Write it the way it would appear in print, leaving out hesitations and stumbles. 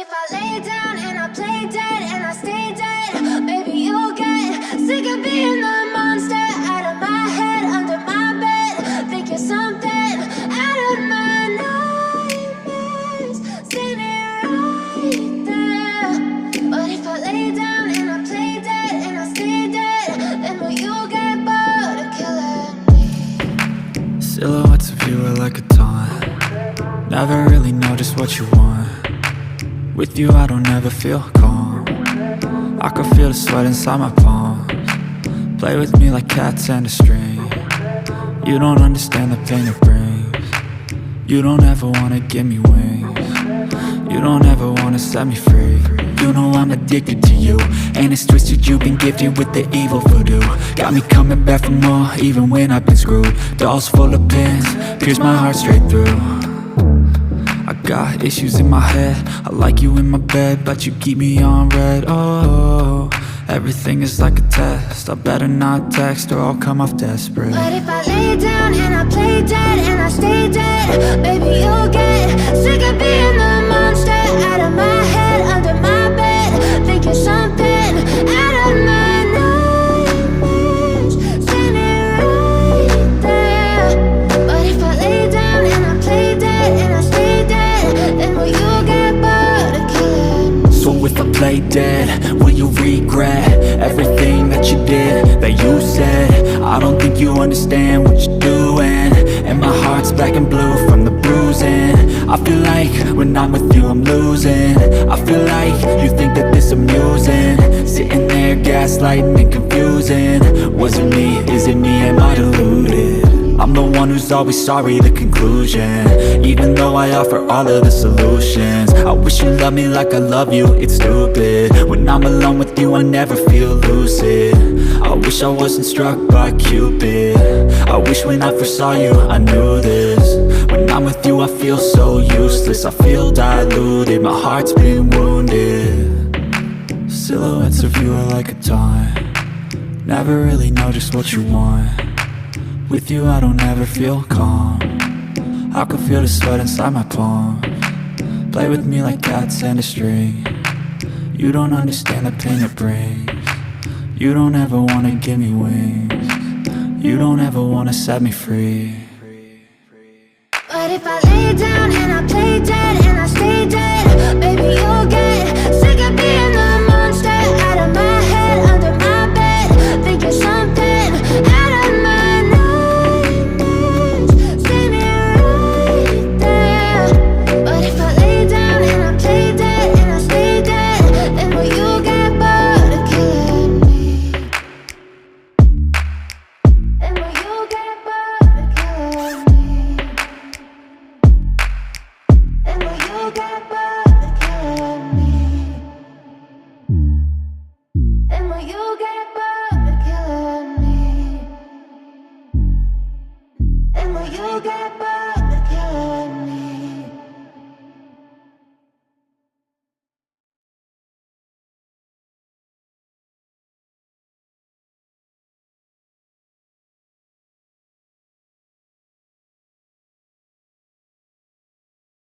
if I lay down and I play dead and I stay dead, maybe you'll get sick of being the monster out of my head, under my bed. Think you're something out of my nightmares, standing right there. But if I lay down and I play dead and I stay dead, then will you get bored of killing me? Silhouettes of you are like a taunt. Never really know just what you want. With you I don't ever feel calm. I can feel the sweat inside my palms. Play with me like cats and a string. You don't understand the pain it brings. You don't ever wanna give me wings. You don't ever wanna set me free. You know I'm addicted to you, and it's twisted, you've been gifted with the evil voodoo. Got me coming back for more, even when I've been screwed. Dolls full of pins, pierce my heart straight through. I got issues in my head, I like you in my bed, but you keep me on red. Oh, everything is like a test, I better not text or I'll come off desperate. But if I lay down and I play dead and I stay dead, maybe you'll get sick of being the monster out of my head, under my bed. Think you're something out of my nightmares, standing right there. But if I lay down and I play dead and I stay dead, then will you get bored of killing me? So if I play dead, will you regret everything that you did, that you said? I don't think you understand what you're doing, and my heart's black and blue from the bruising. I feel like when I'm with you I'm losing. I feel like you think that this amusing, sitting there gaslighting and confusing. Was it me? Is it me? Am I deluded? I'm the one who's always sorry, the conclusion, even though I offer all of the solutions. I wish you loved me like I love you, it's stupid. When I'm alone with you I never feel lucid. I wish I wasn't struck by Cupid. I wish when I first saw you I knew this. When I'm with you I feel so useless, I feel diluted, my heart's been wounded. Silhouettes of you are like a taunt. Never really know just what you want. With you I don't ever feel calm. I can feel the sweat inside my palms. Play with me like cats and a string. You don't understand the pain it brings. You don't ever wanna give me wings. You don't ever wanna set me free. But if I lay down and I play dead and I stay dead,